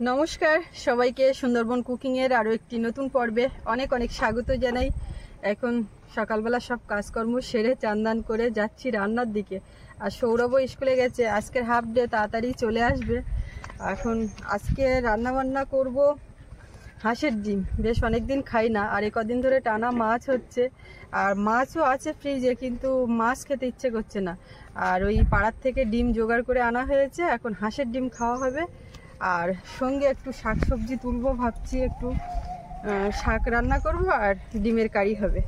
নমস্কার সবাইকে সুন্দরবন কুকিং এর আরো একটি নতুন পর্বে অনেক অনেক স্বাগত জানাই। এখন সকালবেলা সব কাজকর্ম সেরে চান করে যাচ্ছি রান্নার দিকে। আর সৌরভও স্কুলে গেছে, আজকের হাফ ডে, তাড়াতাড়ি চলে আসবে। এখন আজকে রান্না বান্না করব হাঁসের ডিম। বেশ অনেকদিন খাই না, আর কদিন ধরে টানা মাছ হচ্ছে, আর মাছও আছে ফ্রিজে, কিন্তু মাছ খেতে ইচ্ছে করছে না। আর ওই পাড়ার থেকে ডিম জোগাড় করে আনা হয়েছে, এখন হাঁসের ডিম খাওয়া হবে। আর সঙ্গে একটু শাক সবজি তুলবো ভাবছি, একটু শাক রান্না করব আর ডিমের কারি হবে।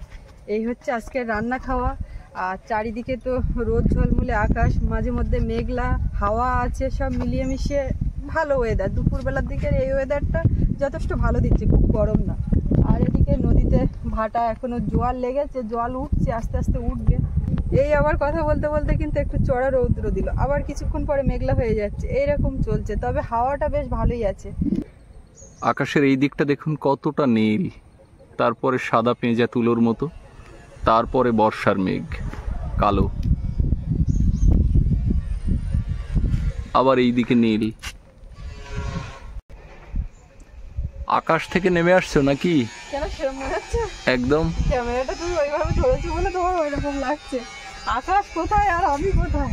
এই হচ্ছে আজকের রান্না খাওয়া। আর চারিদিকে তো রোদ ঝলমলে আকাশ, মাঝে মধ্যে মেঘলা হাওয়া আছে, সব মিলিয়ে মিশিয়ে ভালো ওয়েদার। দুপুরবেলার দিকের এই ওয়েদারটা যথেষ্ট ভালো দিচ্ছে, খুব গরম না। আর এদিকে নদীতে ভাটা এখনো জোয়ার লেগেছে, জল উঠছে, আস্তে আস্তে উঠবে। এই আবার কথা বলতে বলতে কিন্তু একটু চড়া রৌদ্র দিল, আবার কিছুক্ষণ পরে মেঘলা হয়ে যাচ্ছে, এইরকম চলছে। তবে হাওয়াটা বেশ ভালোই আছে। আকাশের এই দিকটা দেখুন কতটা নীল, তারপরে সাদা পেঁজা তুলোর মতো, তারপরে বর্ষার মেঘ কালো, আবার এই দিকে নীল। আকাশ থেকে নেমে আসছো নাকি? কেন সেরকম মনে হচ্ছে? একদম ক্যামেরাটা তুমি ওইভাবে ধরেছো বলে তোমার ওইরকম লাগছে। আকাশ কোথায় আর আমি কোথায়?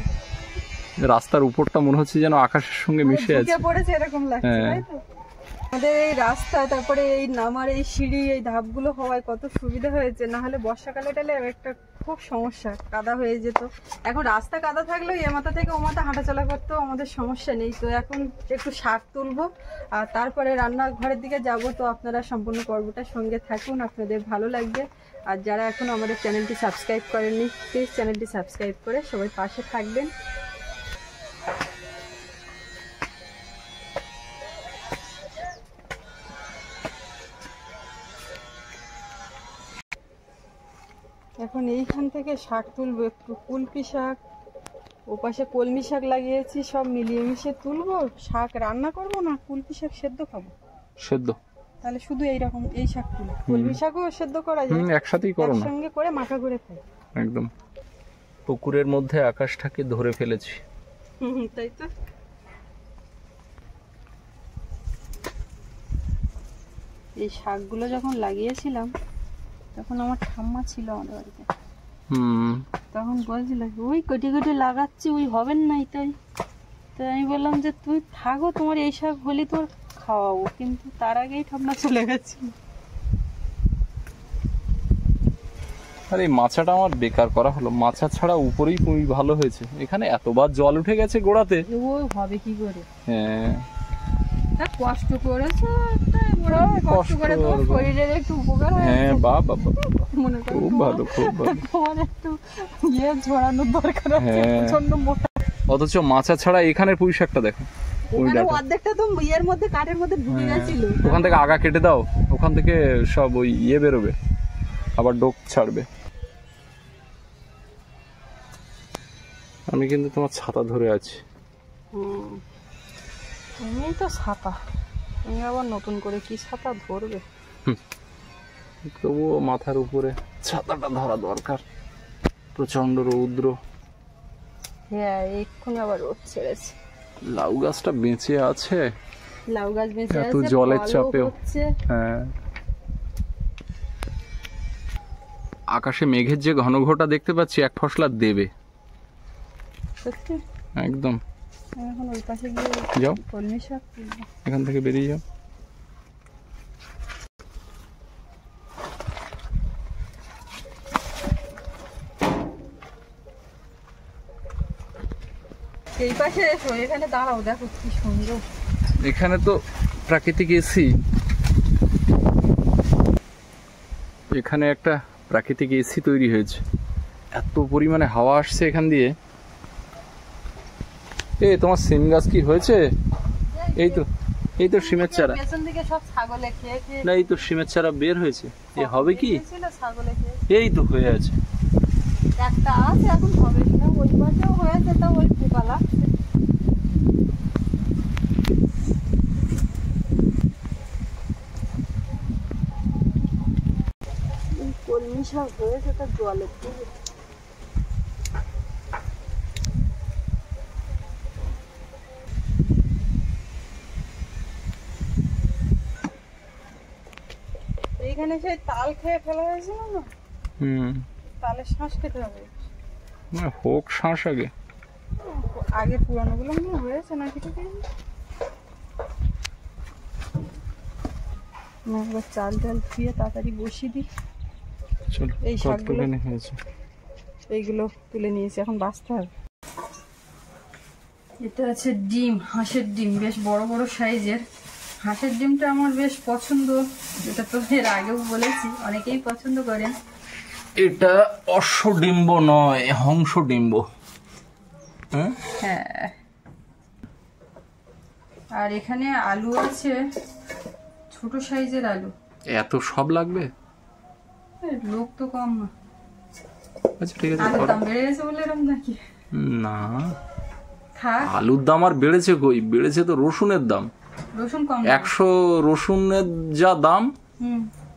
রাস্তার উপরটা মনে হচ্ছে যেন আকাশের সঙ্গে মিশে আছে, পড়েছে এরকম লাগছে, তাই তো? আমাদের এই রাস্তা, তারপরে এই নামার এই সিঁড়ি, এই ধাপগুলো হওয়ায় কত সুবিধা হয়েছে। না হলে বর্ষাকালে টালে একটা খুব সমস্যা, কাদা হয়ে যেত। এখন রাস্তা কাদা থাকলেও এ মাথা থেকে ও মাথা হাঁটাচলা করতেও আমাদের সমস্যা নেই। তো এখন একটু শাক তুলবো আর তারপরে রান্নাঘরের দিকে যাব। তো আপনারা সম্পূর্ণ পর্বটা সঙ্গে থাকুন, আপনাদের ভালো লাগবে। আর যারা এখন আমাদের চ্যানেলটি সাবস্ক্রাইব করেননি, প্লিজ চ্যানেলটি সাবস্ক্রাইব করে সবাই পাশে থাকবেন। এখন এইখান থেকে শাক তুলবো, একটু কুলপি শাক, ওপাশে কলমি শাক লাগিয়েছি, সব মিলিয়ে মিশিয়ে তুলবো। শাক রান্না করবো না কুলপি শাক সেদ্ধ খাবো? সেদ্ধ। তাহলে শুধু এইরকম এই শাক তুলো, কলমি শাকও সেদ্ধ করা যায়, একসাথেই করো না, একসঙ্গে করে মাখা করে খাই। একদম পুকুরের মধ্যে আকাশটাকে ধরে ফেলেছি। তাই তো। এই শাকগুলো যখন লাগিয়েছিলাম তখন আমার ঠাম্মা ছিল আমাদের বাড়িতে, তখন বলছিল ওই কোটি কোটি লাগাচ্ছি, ওই হবেন নাই। তাই আমি বললাম যে তুই থাকো, তোমার এই শাক হলে তোর খাওয়াবো, কিন্তু তার আগেই ঠাম্মা চলে গেছে। আর এই মাছাটা আমার বেকার করা হলো, মাছা ছাড়া উপরেই খুবই ভালো হয়েছে, এখানে এতবার জল উঠে গেছে গোড়াতে। ও হবে কি করে? হ্যাঁ কষ্ট করেছে, কষ্ট করে তোমার শরীরের একটু উপকার হয়। হ্যাঁ বাবা মনে করো খুব ভালো, খুব ভালো। তোমার একটু ইয়ে ঝরানোর দরকার আছে, প্রচন্ড মোটা। অথচ মাছা ছাড়া এখানের পুঁই শাকটা দেখো, অর্ধেকটা তো ইয়ের মধ্যে, কাঠের মধ্যে ঢুকে গেছিল। ওখান থেকে আগা কেটে দাও, ওখান থেকে সব ওই ইয়ে বেরোবে, আবার ডোক ছাড়বে। আমি কিন্তু তোমার ছাতা ধরে আছি। তুমি তো ছাতা, তুমি আবার নতুন করে কি ছাতা ধরবে? তবুও মাথার উপরে ছাতাটা ধরা দরকার, প্রচন্ড রৌদ্র। হ্যাঁ এক্ষুনি আবার রোদ ছেড়েছে। লাউ গাছটা বেঁচে আছে, লাউ গাছ বেঁচে আছে, এত জলের চাপেও। হ্যাঁ আকাশে মেঘের যে ঘন ঘটা দেখতে পাচ্ছি, এক ফসলা দেবে সত্যি একদম। এখন ওই পাশে গিয়ে যাও, কলমি শাক তুলবো। এখান থেকে বেরিয়ে যাও। এই পাশে এসো, এখানে দাঁড়াও, দেখো কি সুন্দর। এখানে তো প্রাকৃতিক এসি, এখানে একটা প্রাকৃতিক এসি তৈরি হয়েছে, এত পরিমাণে হাওয়া আসছে এখান দিয়ে। এ তোমার সিম গাছ কি হয়েছে? এই তো সিমের চারা, পেছন দিকে সব ছাগলে খেয়ে খেয়ে। না এই তো সিমের চারা বের হয়েছে, এ হবে কি? ছাগলে খেয়ে এই তো হয়ে আছে, একটা আছে, এখন হবে কিনা। ওই পাশেও হয়েছে, তা ওই পোকা লাগছে। কলমি শাক হয়েছে, তা জলের দিকে এখানে সেই তাল খেয়ে ফেলা হয়েছিল না, তালের শ্বাস খেতে হবে। হোক শ্বাস আগে, আগে পুরানো গুলো মনে হয়েছে নাকি? ঠিক আছে, চাল ডাল ধুয়ে তাড়াতাড়ি বসিয়ে দিই। এই শাকগুলো এইগুলো তুলে নিয়েছি, এখন বাছতে হবে। এটা আছে ডিম, হাঁসের ডিম, বেশ বড় বড় সাইজের। হাঁসের ডিমটা আমার বেশ পছন্দ, এটা তো এর আগেও বলেছি, অনেকেই পছন্দ করেন। এটা অশ্বডিম্ব নয়, হংসডিম্ব। হ্যাঁ, আর এখানে আলু আছে, ছোট সাইজের আলু। এত সব লাগবে? লোক তো কম না। আচ্ছা ঠিক আছে, আলুর দাম বেড়ে গেছে বলে এরকম নাকি? না, আলুর দাম আর বেড়েছে কই, বেড়েছে তো রসুনের দাম। রসুন কম, 100 রসুনের যা দাম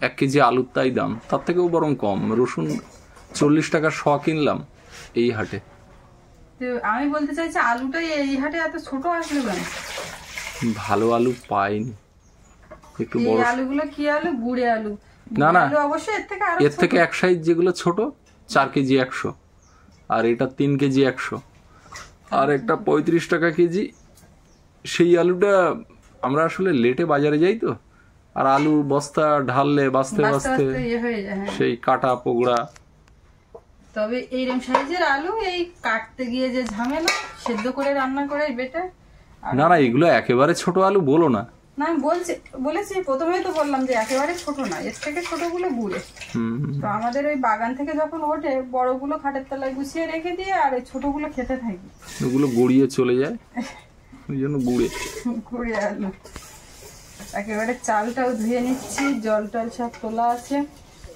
1 কেজি আলুর তাই দাম, তার থেকেও বরং কম। রসুন 40 টাকা শ কিনলাম এই হাটে। আমি বলতে চাইছি আলুটা এই হাটে এত ছোট আসলো কেন? ভালো আলু পাইনি, একটু বড় আলুগুলো কি আলু? গুড়ে আলু? না না, অবশ্যই এর থেকে এক সাইজ যেগুলো ছোট 4 কেজি 100, আর এটা 3 কেজি 100, আর একটা 35 টাকা কেজি। সেই আলুটা আমরা আসলে লেটে বাজারে যাই তো, আর আলু বস্তা ঢাললে বাঁচতে বাঁচতে সেই কাটা পোগড়া। তবে এইরকম সাইজের আলু এই কাটতে গিয়ে যে ঝামেলা, সেদ্ধ করে রান্না করে বেটে। না না, এগুলো একেবারে ছোট আলু বলো না। না, আমি বলেছি প্রথমেই তো বললাম যে একেবারে ছোট না, এর থেকে ছোটগুলো গুড়ে। তো আমাদের ওই বাগান থেকে যখন ওঠে, বড়গুলো খাটের তলায় গুছিয়ে রেখে দিয়ে আর এই ছোটগুলো খেতে থাকি। ওগুলো গড়িয়ে চলে যায়, ওই জন্য গুড়ে আলু। একেবারে চালটাও ধুয়ে নিচ্ছি, জল টল সব তোলা আছে।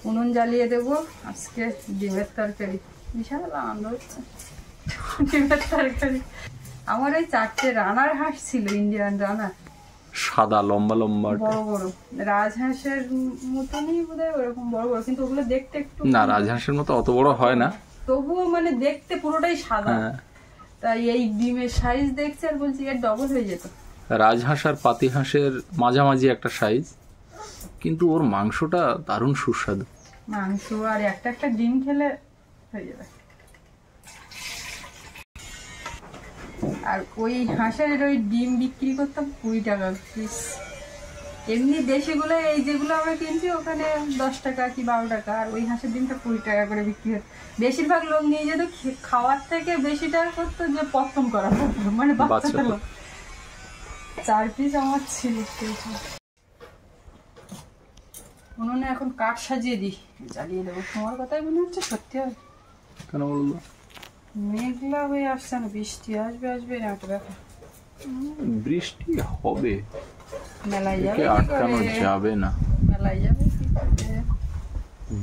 উনুন জ্বালিয়ে দেবো। আজকে ডিমের তরকারি, বিশাল আনন্দ হচ্ছে। ডিমের তরকারি। আমার ওই 4টে রানার হাঁস ছিল, ইন্ডিয়ান রানার, সাদা লম্বা লম্বা বড় বড়, রাজহাঁসের মতনই বোধহয় ওরকম বড় বড়, কিন্তু ওগুলো দেখতে একটু, না রাজহাঁসের মতো অত বড় হয় না, তবুও মানে দেখতে পুরোটাই সাদা। তাই এই ডিমের সাইজ দেখছি আর বলছি এর ডবল হয়ে যেত। রাজহাঁস আর পাতি হাঁসের মাঝামাঝি একটা সাইজ, কিন্তু ওর মাংসটা দারুণ সুস্বাদু। মাংস আর একটা একটা ডিম খেলে হয়ে যাবে। আর ওই হাঁসের ওই ডিম বিক্রি করতাম 20 টাকা পিস। এমনি দেশিগুলো, এই যেগুলো আমরা কিনছি ওখানে 10 টাকা কি 12 টাকা, আর ওই হাঁসের ডিমটা 20 টাকা করে বিক্রি হতো। বেশিরভাগ লোক নিয়ে যেত, খাওয়ার থেকে বেশি টাকা করতো যে পত্তন করা, মানে বাচ্চা লোক। 4 পিস আমার ছিল। উনুনে এখন কাঠ সাজিয়ে দিই, জ্বালিয়ে দেবো। তোমার কথাই মনে হচ্ছে সত্যি হবে। কেন বলবো? মেঘলা হয়ে আসছে না, বৃষ্টি আসবে আসবে না একটা ব্যাপার। বৃষ্টি হবে, মেলায় যাবে, আটকানো যাবে না। মেলায় যাবে,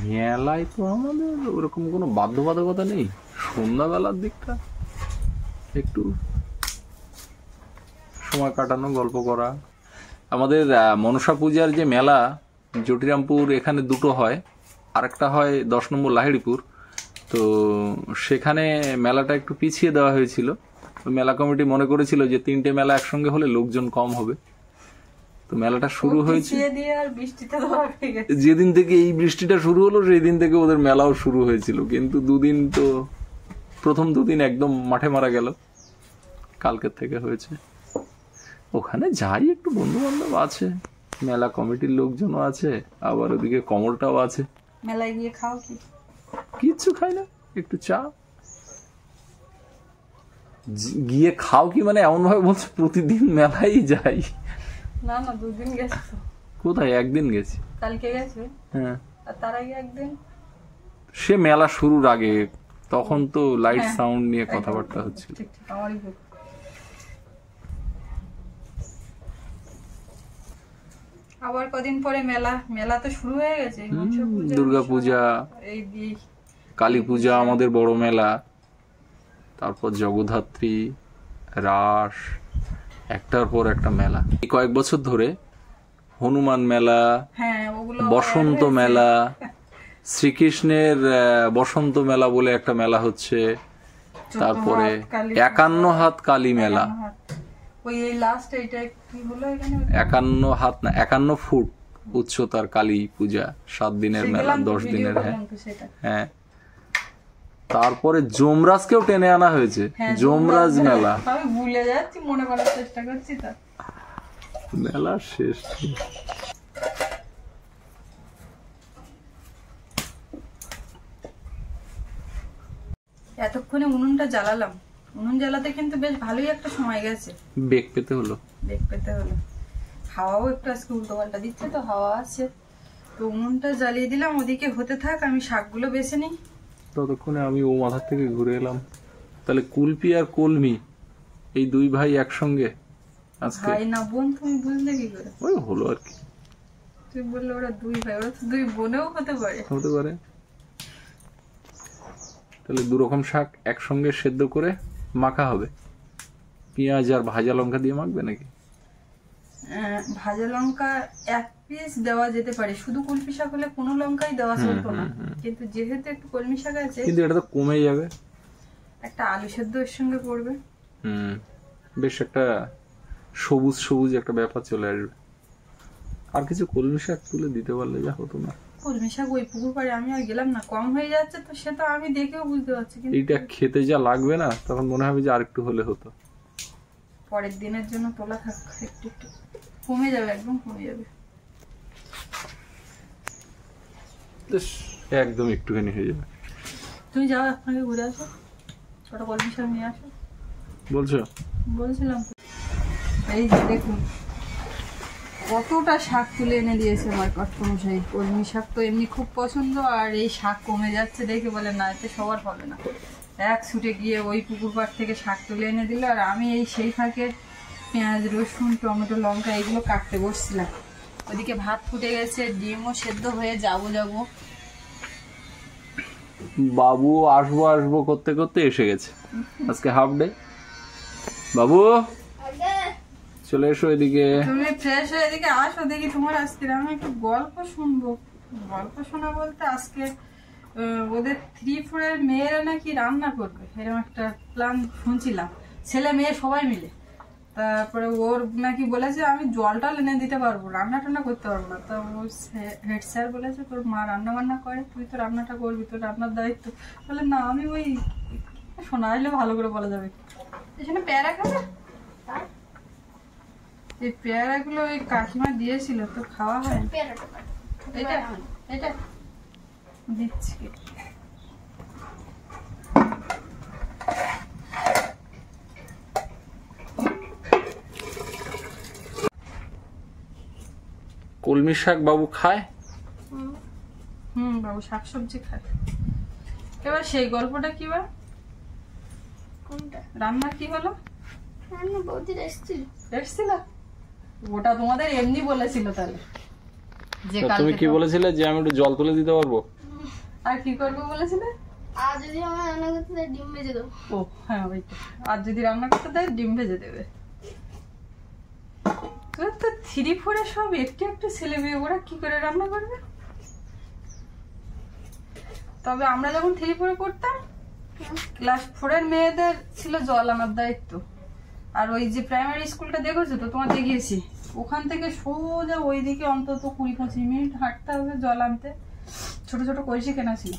মেলায় তো আমাদের ওরকম কোনো বাধ্যবাধকতা নেই। সন্ধ্যাবেলার দিকটা একটু সময় কাটানো, গল্প করা। আমাদের মনসা পূজার যে মেলা জটিরামপুর, এখানে দুটো হয়, আরেকটা হয় 10 নম্বর লাহিড়িপুর। তো সেখানে মেলাটা একটু পিছিয়ে দেওয়া হয়েছিল। মেলা কমিটি মনে করেছিল যে 3টে মেলা একসঙ্গে হলে লোকজন কম হবে। তো মেলাটা শুরু হয়েছে, যেদিন থেকে এই বৃষ্টিটা শুরু হলো সেই দিন থেকে ওদের মেলাও শুরু হয়েছিল, কিন্তু 2 দিন তো, প্রথম 2 দিন একদম মাঠে মারা গেল। কালকের থেকে হয়েছে। ওখানে যাই, একটু বন্ধু বান্ধব আছে, মেলা কমিটির লোকজনও আছে, আবার ওদিকে কমলটাও আছে। মেলায় গিয়ে খাও কি? কিচ্ছু খাই না, একটু চা। গিয়ে খাও কি মানে এমন ভাবে বলছে প্রতিদিন মেলাই যাই? না না, 2 দিন গেছি। কোথায়? 1 দিন গেছি। কালকে গেছে। হ্যাঁ, আর তার আগে 1 দিন। সে মেলা শুরুর আগে, তখন তো লাইট সাউন্ড নিয়ে কথাবার্তা হচ্ছিল। ঠিক ঠিক, আমারই ভুল। আবার কদিন পরে মেলা, মেলা তো শুরু হয়ে গেছে। দুর্গা পূজা, কালী পূজা আমাদের বড় মেলা, তারপর জগদ্ধাত্রী, রাস, একটার পর একটা মেলা। এই কয়েক বছর ধরে হনুমান মেলা, বসন্ত মেলা, শ্রীকৃষ্ণের বসন্ত মেলা বলে একটা মেলা হচ্ছে, তারপরে 51 হাত কালী মেলা। 51 হাত না, 51 ফুট উচ্চতার কালী পূজা, 7 দিনের মেলা, 10 দিনের। হ্যাঁ, তারপরে যমরাজকেও টেনে আনা হয়েছে, যমরাজ মেলা। আমি ভুলে যাচ্ছি, মনে করার চেষ্টা করছি তো। মেলা শেষ। এতক্ষণে উনুনটা জ্বালালাম, উনুন জ্বালাতে কিন্তু বেশ ভালোই একটা সময় গেছে। বেগ পেতে হলো। হাওয়াও একটু আজকে উল্টো পাল্টা দিচ্ছে তো, হাওয়া আছে। তো উনুনটা জ্বালিয়ে দিলাম, ওদিকে হতে থাক, আমি শাকগুলো বেছে নিই। ততক্ষণে আমি ও মাথার থেকে ঘুরে এলাম। তাহলে কুলপি আর কলমি এই 2 ভাই একসঙ্গে আজকে। ভাই না বোন, তুমি বুঝলে কি করে? ওই হলো আর কি। তুই বললে ওরা 2 ভাই, ওরা তো 2 বোনেও হতে পারে। তাহলে 2 রকম শাক একসঙ্গে সেদ্ধ করে মাখা হবে। পেঁয়াজ আর ভাজা লঙ্কা দিয়ে মাখবে নাকি? ভাজা লঙ্কা 1 পিস দেওয়া যেতে পারে, শুধু কুলপি শাক হলে কোনো লঙ্কাই দেওয়া চলতো না, কিন্তু যেহেতু একটু কলমি শাক আছে, কিন্তু এটা তো কমে যাবে। একটা আলু সেদ্ধ এর সঙ্গে পড়বে। বেশ একটা সবুজ সবুজ একটা ব্যাপার চলে আসবে। আর কিছু কলমি শাক তুলে দিতে পারলে যা হতো না। কলমি শাক ওই পুকুর পাড়ে আমি আর গেলাম না, কম হয়ে যাচ্ছে তো, সে তো আমি দেখেও বুঝতে পারছি। এইটা খেতে যা লাগবে না, তখন মনে হবে যে আরেকটু হলে হতো। পরের দিনের জন্য তোলা থাক, একটু একটু কমে যাবে, একদম কমে যাবে। একদম একটুখানি হয়ে যাবে। তুমি যাও, আপনাকে ঘুরে আসো, ওটা কলমি শাক নিয়ে আসো। বলছিলাম। এই যে দেখুন কতটা শাক তুলে এনে দিয়েছে আমার কর্তমশাই। কলমি শাক তো এমনি খুব পছন্দ, আর এই শাক কমে যাচ্ছে দেখে বলে না, এতে সবার হবে না। এক ছুটে গিয়ে ওই পুকুর পাড় থেকে শাক তুলে এনে দিল, আর আমি এই সেই ফাঁকে পেঁয়াজ, রসুন, টমেটো, লঙ্কা এগুলো কাটতে বসছিলাম। ওদিকে ভাত ফুটে গেছে, ডিমও সেদ্ধ হয়ে যাবো। বাবু আসবো আসবো করতে করতে এসে গেছে। আজকে হাফ ডে। বাবু চলে এসো এদিকে। তুমি ফ্রেশ হয়ে এদিকে আসো, দেখি তোমার আজকে আমি একটু গল্প শুনবো। গল্প শোনা বলতে আজকে ওদের 3-4 এর মেয়েরা নাকি রান্না করবে, এরকম একটা প্ল্যান শুনছিলাম, ছেলে মেয়ে সবাই মিলে। তারপরে ওর নাকি বলেছে আমি জলটা এনে দিতে পারবো, রান্না টান্না করতে পারবো না। তো ও হেড স্যার বলেছে তোর মা রান্না বান্না করে, তুই তো রান্নাটা করবি, তোর রান্নার দায়িত্ব। বলে না, আমি ওই শোনা এলে ভালো করে বলা যাবে। এখানে পেয়ারা খাবে, এই পেয়ারাগুলো ওই কাকিমা দিয়েছিল তো, খাওয়া হয়। এটা এটা দিচ্ছি। কলমি শাক বাবু খায়? বাবু শাকসবজি খায়। এবার সেই গল্পটা কি বা রান্না কি হলো? এসছিল ওটা তোমাদের এমনি বলেছিল। তাহলে তুমি কি বলেছিলে যে আমি একটু জল তুলে দিতে পারবো? আর কি করবো বলেছিলে? আর যদি আমার রান্না করতে দেয় ডিম ভেজে দেবো। ও হ্যাঁ, ওই আর যদি রান্না করতে দেয় ডিম ভেজে দেবে। তোর তো 3-4 এ সব একটু একটু ছেলে মেয়ে, ওরা কি করে রান্না করবে? তবে আমরা যখন 3-4 এ পড়তাম, ক্লাস 4 এর মেয়েদের ছিল জল আনার দায়িত্ব। আর ওই যে প্রাইমারি স্কুলটা দেখেছো তো, তোমার দেখিয়েছি, ওখান থেকে সোজা ওইদিকে অন্তত 20-25 মিনিট হাঁটতে হবে জল আনতে। ছোট ছোট কলসি কেনা ছিল,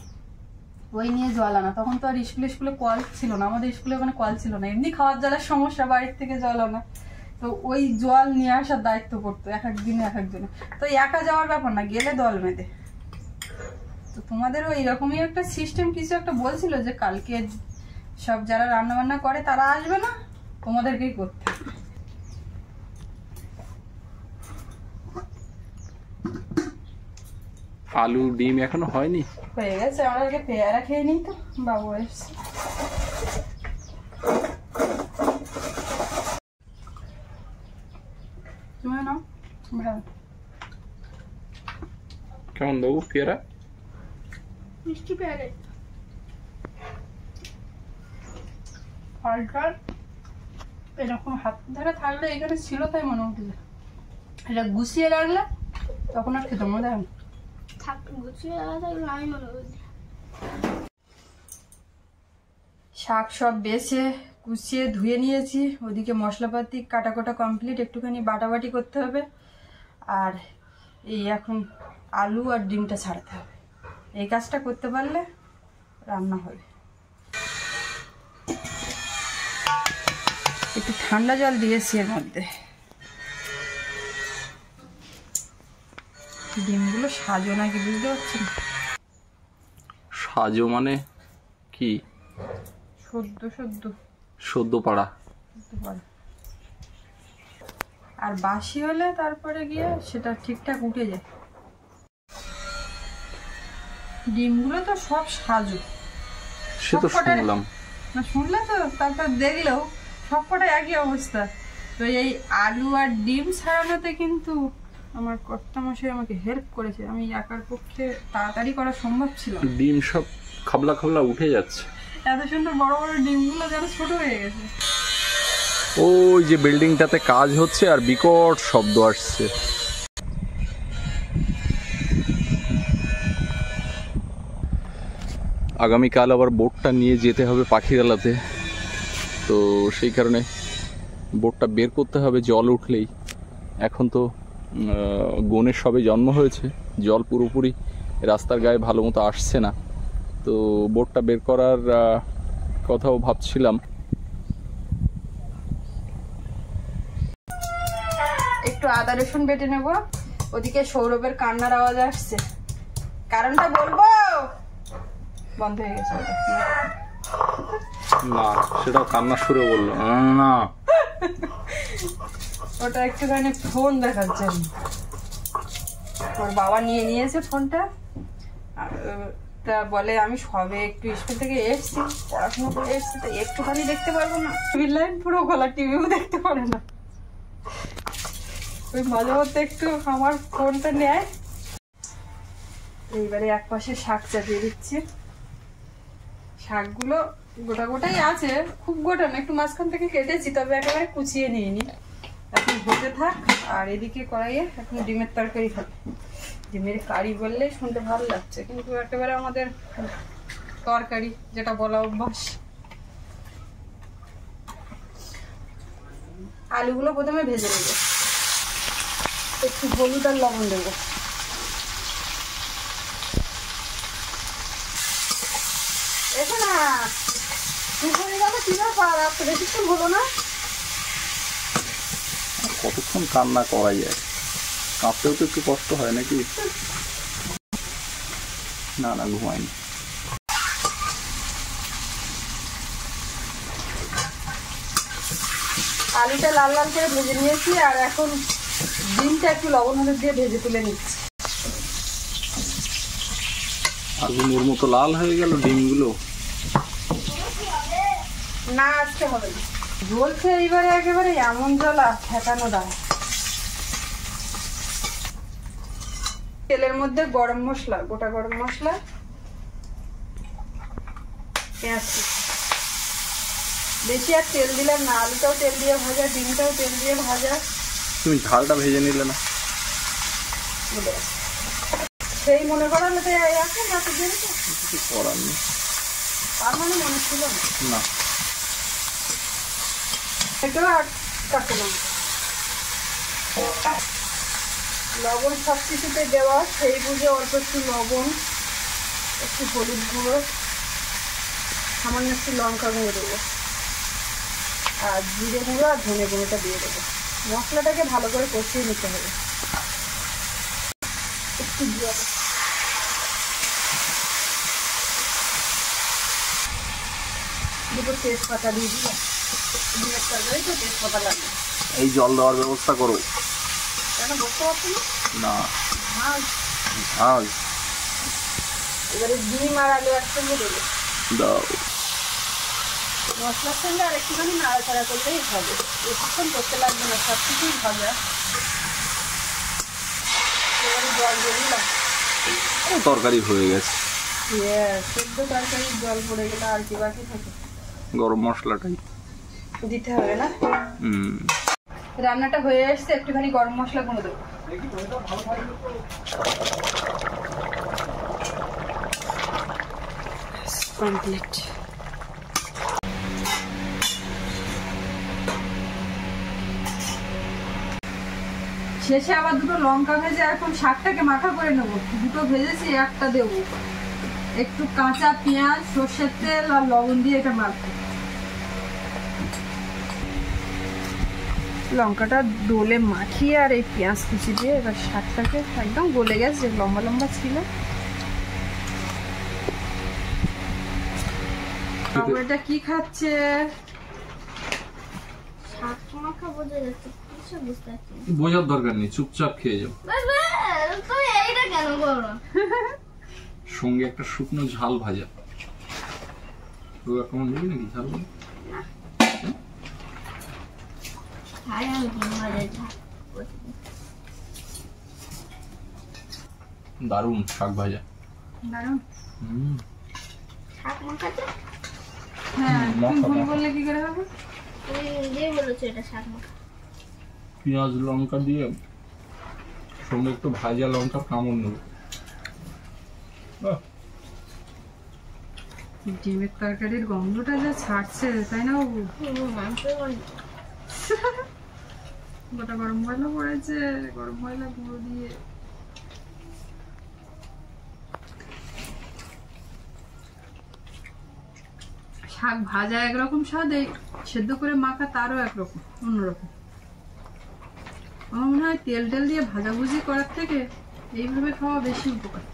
ওই নিয়ে জল আনা। তখন তো আর স্কুলে কল ছিল না, আমাদের স্কুলে ওখানে কল ছিল না, এমনি খাওয়ার জলের সমস্যা, বাড়ির থেকে জল আনা। তো ওই জল নিয়ে আসার দায়িত্ব করতো এক একদিনে এক একজনে। তো একা যাওয়ার ব্যাপার না, গেলে দল বেঁধে। তো তোমাদেরও এইরকমই একটা সিস্টেম কিছু একটা বলছিল যে কালকে সব যারা রান্না বান্না করে তারা আসবে না, তোমাদেরকেই করতে। আলু ডিম এখনো হয়নি, হয়ে গেছে। আমরা আগে পেয়ারা খেয়ে নিই, তো বাবু এসছে। তুমি নাও ভালো। কেমন বাবু পেয়ারা? মিষ্টি পেয়ারা। ফলটা এরকম হাত ধরে থাকলে, এখানে ছিল তাই মনে উঠছে, এটা গুছিয়ে রাখলে তখন আর খেতে মনে হয় না। শাক সব বেছে কুচিয়ে ধুয়ে নিয়েছি, ওদিকে মশলাপাতি কাটা কমপ্লিট, একটুখানি বাটাবাটি করতে হবে। আর এই এখন আলু আর ডিমটা ছাড়াতে হবে। এই কাজটা করতে পারলে রান্না হবে। একটু ঠান্ডা জল দিয়েছি এর মধ্যে। ডিমগুলো সাজো নাকি বুঝতে পারছি না। সাজো মানে কি? সদ্য পাড়া। আর বাসি হলে তারপরে গিয়ে সেটা ঠিকঠাক উঠে যায়। ডিমগুলো তো সব সাজো, সে তো শুনলাম না শুনলে তো, তারপর দেখলেও সবকটা একই অবস্থা। তো এই আলু আর ডিম ছাড়ানোতে কিন্তু আমার কর্তামশাই আমাকে হেল্প করেছে। আমি একার পক্ষে তাড়াতাড়ি করা সম্ভব ছিল। ডিম সব খাবলা খাবলা উঠে যাচ্ছে। এত সুন্দর বড় বড় ডিমগুলো যেন ছোট হয়ে গেছে। ওই যে বিল্ডিংটাতে কাজ হচ্ছে আর বিকট শব্দ আসছে। আগামীকাল আবার বোটটা নিয়ে যেতে হবে পাখিরালাতে, তো সেই কারণে বোটটা বের করতে হবে জল উঠলেই। এখন তো গনের সবে জন্ম হয়েছে, জল পুরোপুরি রাস্তার গায়ে ভালো মতো আসছে না, তো বোটটা বের করার কথাও ভাবছিলাম। একটু আদা রসুন বেটে নেব। ওদিকে সৌরভের কান্নার আওয়াজ আসছে, কারণটা বলবো। বন্ধ হয়ে গেছে না, সেটাও কান্না সুরে বললো না। ওটা একটুখানি ফোন দেখাচ্ছে। ওর বাবা নিয়ে নিয়েছে ফোনটা, তা বলে আমি সবে একটু স্কুল থেকে এসছি, পড়াশোনা করে এসছি, তো একটুখানি দেখতে পারবো না। টিভির লাইন পুরো খোলা, টিভিও দেখতে পারে না। ওই মাঝে মধ্যে একটু আমার ফোনটা নেয়। এইবারে এক পাশে শাক চাপিয়ে দিচ্ছি। শাকগুলো গোটা গোটাই আছে, খুব গোটা না, একটু মাঝখান থেকে কেটেছি, তবে একেবারে কুচিয়ে নিইনি। এখন হতে থাক। আর এদিকে কড়াইয়ে এখন ডিমের তরকারি খাবে। ডিমের কারি বললে শুনতে ভালো লাগছে, কিন্তু একেবারে আমাদের তরকারি যেটা বলা অভ্যাস। আলুগুলো প্রথমে ভেজে নেব, একটু হলুদ আর লবণ দেবো। এসো না, দুপুরে গেলে কি ব্যাপার, আর তো বেশিক্ষণ হলো না। কতক্ষণ কান্না করা যায়, কাঁপতেও তো একটু কষ্ট হয় নাকি? না না, ঘুমাইনি। আলুটা লাল লাল করে ভেজে নিয়েছি, আর এখন ডিমটা একটু লবণ হলুদ দিয়ে ভেজে তুলে নিচ্ছি। আগুনের মতো লাল হয়ে গেল ডিমগুলো। না, আজকে হবে না, জ্বলছে এইবারে একেবারে এমন জ্বলা ঠেকানো দাঁড়া। তেলের মধ্যে গরম মশলা, গোটা গরম মশলা, পেঁয়াজ বেশি আর তেল দিলাম না। আলুটাও তেল দিয়ে ভাজা, ডিমটাও তেল দিয়ে ভাজা। তুমি ঝালটা ভেজে নিলে না? সেই মনে করালে তো এখন রাতে দিয়ে কিছু করার নেই। তার মানে মনে ছিল না। এটা আর কাঁচা লঙ্কা, লবণ সব কিছুতে দেওয়া, সেই বুঝে অল্প একটু লবণ, একটু হলুদ গুঁড়ো, সামান্য একটু লঙ্কা গুঁড়ো দেবো, আর জিরে গুঁড়ো আর ধনে গুঁড়োটা দিয়ে দেবো। মশলাটাকে ভালো করে কষিয়ে নিতে হবে। একটু দুটো তেজপাতা দিয়ে দিলাম। ডিমের তরকারি তো তেজপাতা লাগবে। এই জল দেওয়ার ব্যবস্থা করো। কেন বসতে পারছি না? না, এবারে ডিম আর আলু একসঙ্গে দেবো। দাও। মশলার সঙ্গে আর একটুখানি নাড়াচাড়া করলেই হবে, বেশিক্ষণ করতে লাগবে না, সব কিছুই ভাজা। এবারে জল দিয়ে দিলাম। তরকারি হয়ে গেছে। সেদ্ধ তরকারির জল পড়ে গেলে আর কি বাকি থাকে? গরম মশলাটাই দিতে হবে না? রান্নাটা হয়ে আসছে, একটুখানি গরম মশলা গুঁড়ো দেবো। কমপ্লিট। শেষে আবার দুটো লঙ্কা ভেজে এখন শাকটাকে মাখা করে নেবো। দুটো ভেজেছি, একটা দেবো। একটু কাঁচা পেঁয়াজ, সর্ষের তেল আর লবণ দিয়ে এটা মাখবো। লঙ্কাটা ডোলে মাখিয়ে আর এই পেঁয়াজ কুচি দিয়ে এবার শাকটাকে একদম গলে গেছে, লম্বা লম্বা ছিল। বাবু এটা কি খাচ্ছে? শাক মাখা বোঝা যাচ্ছে, কিছু বুঝতে পারছি না। বোঝার দরকার নেই, চুপচাপ খেয়ে যাও। তুমি এইটা কেন করো? সঙ্গে একটা শুকনো ঝাল ভাজা। তো এখন দিবি নাকি ঝাল? খাই আমি ডিম ভাজা ঝাল। দারুণ শাক ভাজা। দারুণ। শাক মাখাতে হ্যাঁ, তুমি মাখা, ভুল মাখা। বললে কি করে হবে? তুমি নিজেই বলেছো এটা শাক মাখা। পেঁয়াজ লঙ্কা দিয়ে সঙ্গে একটু ভাজা লঙ্কা কামড় নেব। ডিমের তরকারির গন্ধটা যা ছাড়ছে, তাই না বাবু? মাংসের গন্ধ। গোটা গরম মশলা পড়েছে, গরম মশলা গুঁড়ো দিয়ে। শাক ভাজা একরকম স্বাদ, এই সেদ্ধ করে মাখা তারও একরকম, অন্যরকম। আমার মনে হয় তেল টেল দিয়ে ভাজাভুজি করার থেকে এইভাবে খাওয়া বেশি উপকার।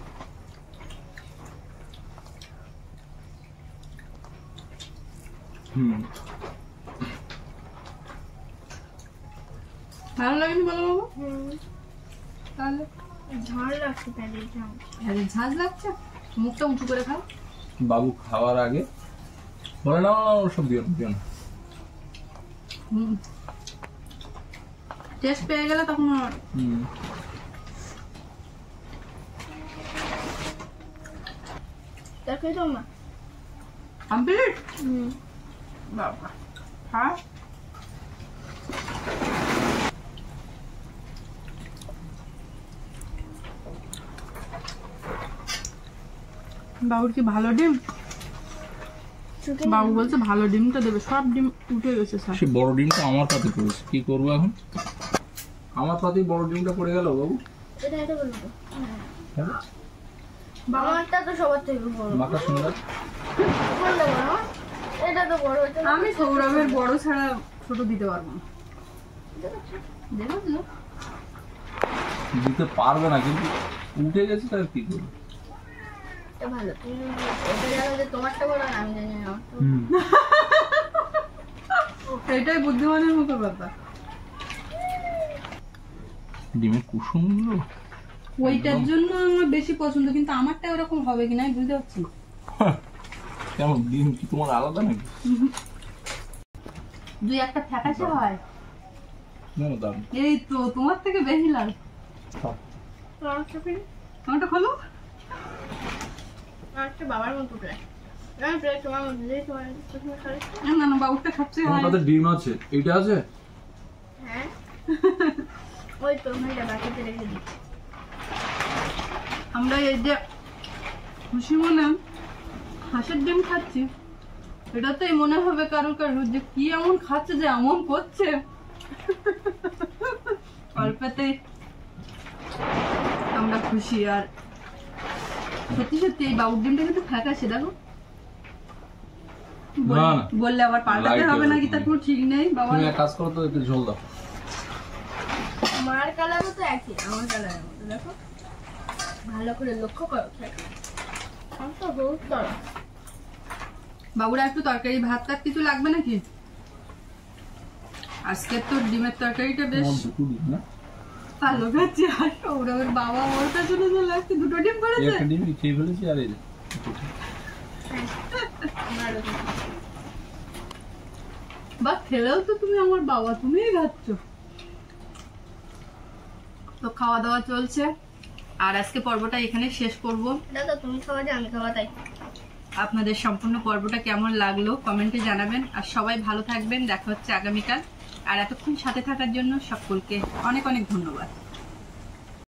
ভালো লাগেনি বলো বাবু? তাহলে ঝাল লাগছে তাহলে ঝাল। আরে ঝাঁজ লাগছে, মুখটা উঁচু করে খাও। বাবু খাওয়ার আগে বলে না ওসব দিও না, দিও না। টেস্ট পেয়ে গেলে তখন আর দেখো তো মা। কমপ্লিট। বাবা হ্যাঁ, বাবুর কি ভালো ডিম? বাবু বলছে ভালো ডিমটা দেবে, সব ডিম উঠে গেছে স্যার। সে বড় ডিমটা আমার পাতে পড়েছে, কি করবো এখন? আমার পাতেই বড় ডিমটা পড়ে গেল বাবু। এটা বলবো তো। হ্যাঁ, বাবারটা তো সবার থেকে বড়। মাখা সুন্দর। কোনটা বড়? এটা তো বড়। আমি সৌরভের বড় ছাড়া ছোট দিতে পারবো না। দেখো তো, দিতে পারবে না, কিন্তু উঠে গেছে, তার কি করবে? এটা ভালো। তুমি এটা জানো যে তোমারটা বড় আর আমি জানি না আমারটা বড়। এটাই বুদ্ধিমানের মতো ব্যাপার। ডিমের কুসুমগুলো ওইটার জন্য আমার বেশি পছন্দ, কিন্তু আমারটা ওরকম হবে কিনা আমি বুঝতে পারছি না। কেমন ডিম কি তোমার আলাদা নাকি? দুই একটা ফ্যাকাশে হয়, না না, দারুণ। এই তো তোমার থেকে বেশি লাল। আমারটা ফিরে আমারটা খোলো। আমারটা বাবার মতো প্রায়। আমি প্রায় তোমার মতো যেই তোমার প্রথমে খাই। না না, বাবুরটা খাচ্ছে। তোমার পাতে ডিম আছে, এইটা আছে? হ্যাঁ ওই তো ভাইটা বাকিতে রেখে দিচ্ছি। আমরা এই যে খুশি মনে হাঁসের ডিম খাচ্ছি, এটাতেই মনে হবে কারোর কারোর যে কি এমন খাচ্ছে যে এমন করছে। অল্পতেই আমরা খুশি। আর সত্যি সত্যি এই বাবুর ডিমটা কিন্তু ফ্যাকাশে, দেখো। না, না। বললে আবার পাল্টাতে Light হবে এর নাকি তার কোনো ঠিক নেই বাবা। তুমি এক কাজ করো তো, একটু ঝোল দাও। মার কালারও তো একই, আমার কালারের মতো। দেখো ভালো করে লক্ষ্য করো। আমার তো বহুত তরল। বাবুরা একটু তরকারি ভাত টাত কিছু লাগবে নাকি? আজকে তো ডিমের তরকারিটা বেশ তোমার দুটো ডিম না? ভালো খাচ্ছে। আর সৌরভের বাবা ওর পেছনে চলে আসছে, দুটো ডিম পড়েছে। একটা ডিম খেয়ে ফেলেছি, আর এই যে আমারও তো। বা খেলেও তো তুমি আমার বাবা, তুমিই খাচ্ছ। তো খাওয়া দাওয়া চলছে, আর আজকে পর্বটা এখানে শেষ করব। এটা তো তুমি খাওয়া যে আমি খাওয়া তাই। আপনাদের সম্পূর্ণ পর্বটা কেমন লাগলো কমেন্টে জানাবেন। আর সবাই ভালো থাকবেন, দেখা হচ্ছে আগামীকাল। আর এতক্ষণ সাথে থাকার জন্য সকলকে অনেক অনেক ধন্যবাদ।